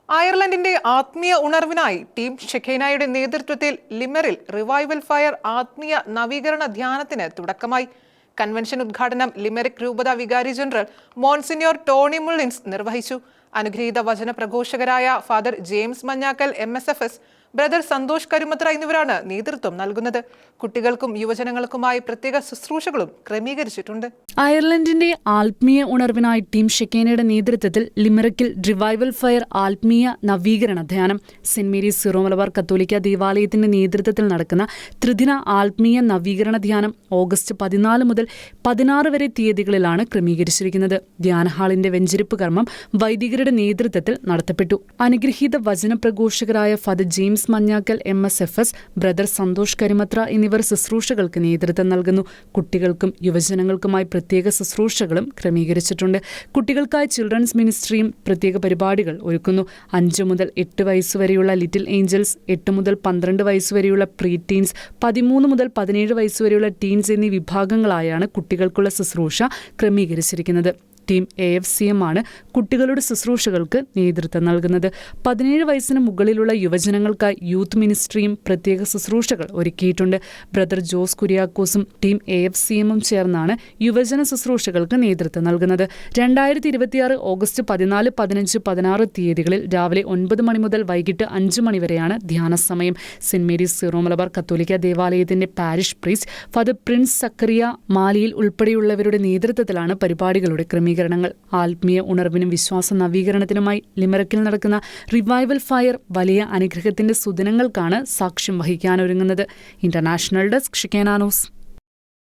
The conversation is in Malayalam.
അയർലൻഡിന്റെ ആത്മീയ ഉണർവിനായി ടീം ഷെഖേനയുടെ നേതൃത്വത്തിൽ ലിമറിൽ റിവൈവൽ ഫയർ ആത്മീയ നവീകരണ ധ്യാനത്തിന് തുടക്കമായി. കൺവെൻഷൻ ഉദ്ഘാടനം ലിമറിക് രൂപത വികാരി ജനറൽ മോൺസിഞ്ഞോർ ടോണി മുള്ളിൻസ് നിർവഹിച്ചു. അനുഗ്രഹീത വചന പ്രഘോഷകരായ father James Manjakkal MSFS, brother Santhosh Karumathra എന്നിവരാണ് നേതൃത്വം നൽകുന്നത്. കുട്ടികൾക്കും യുവജനങ്ങൾക്കുമായി പ്രത്യേക ശുശ്രൂഷകളും ക്രമീകരിച്ചിട്ടുണ്ട്. അയർലൻഡിന്റെ ആത്മീയ ഉണർവിനായി ടീം ഷെഖേനയുടെ നേതൃത്വത്തിൽ ലിമറിക്കിൽ റിവൈവൽ ഫയർ ആത്മീയ നവീകരണ ധ്യാനം. സെന്റ് മേരീസ് സിറോ മലബാർ കത്തോലിക്ക ദേവാലയത്തിന്റെ നേതൃത്വത്തിൽ നടക്കുന്ന ത്രിദിന ആത്മീയ നവീകരണ ധ്യാനം ഓഗസ്റ്റ് 14 മുതൽ 16 വരെ തീയതികളിലാണ് ക്രമീകരിച്ചിരിക്കുന്നത്. ധ്യാനഹാളിന്റെ വെഞ്ചരിപ്പ് കർമ്മം വൈദികരുടെ നേതൃത്വത്തിൽ നടത്തപ്പെട്ടു. അനുഗ്രഹീത വചന പ്രഘോഷകരായ father James Manjakkal MSFS, brother Santhosh Karimathra എന്നിവർ ശുശ്രൂഷകൾക്ക് നേതൃത്വം നൽകുന്നു. കുട്ടികൾക്കും യുവജനങ്ങൾക്കുമായി പ്രത്യേക ശുശ്രൂഷകളും ക്രമീകരിച്ചിട്ടുണ്ട്. കുട്ടികൾക്കായി ചിൽഡ്രൻസ് മിനിസ്ട്രിയും പ്രത്യേക പരിപാടികൾ ഒരുക്കുന്നു. 5 മുതൽ 8 വയസ്സുവരെയുള്ള ലിറ്റിൽ ഏഞ്ചൽസ്, 8 മുതൽ 12 വയസ്സുവരെയുള്ള പ്രീ ടീൻസ്, 13 മുതൽ 17 വയസ്സുവരെയുള്ള ടീൻസ് എന്നീ വിഭാഗങ്ങളായാണ് കുട്ടികൾക്കുള്ള ശുശ്രൂഷ ക്രമീകരിച്ചിരിക്കുന്നത്. ടീം AFCM ആണ് കുട്ടികളുടെ ശുശ്രൂഷകൾക്ക് നേതൃത്വം നൽകുന്നത്. 17 വയസ്സിന് മുകളിലുള്ള യുവജനങ്ങൾക്കായി യൂത്ത് മിനിസ്ട്രിയും പ്രത്യേക ശുശ്രൂഷകൾ ഒരുക്കിയിട്ടുണ്ട്. ബ്രദർ ജോസ് കുര്യാക്കോസും ടീം AFCM ചേർന്നാണ് യുവജന ശുശ്രൂഷകൾക്ക് നേതൃത്വം നൽകുന്നത്. 2026 ഓഗസ്റ്റ് 14, 15, 16 തീയതികളിൽ രാവിലെ 9 മണി മുതൽ വൈകിട്ട് 5 മണി വരെയാണ് ധ്യാന സമയം. സെന്റ് മേരീസ് സിറോ മലബാർ കത്തോലിക്ക ദേവാലയത്തിന്റെ parish priest father Prince Zachariah Maliyil ഉൾപ്പെടെയുള്ളവരുടെ നേതൃത്വത്തിലാണ് പരിപാടികളുടെ ക്രമീകരണം. ആത്മീയ ഉണർവിനും വിശ്വാസ നവീകരണത്തിനുമായി ലിമറിക്കിൽ നടക്കുന്ന റിവൈവൽ ഫയർ വലിയ അനുഗ്രഹത്തിന്റെ സുദിനങ്ങൾക്കാണ് സാക്ഷ്യം വഹിക്കാനൊരുങ്ങുന്നത്. International desk, ഷെഖേന news.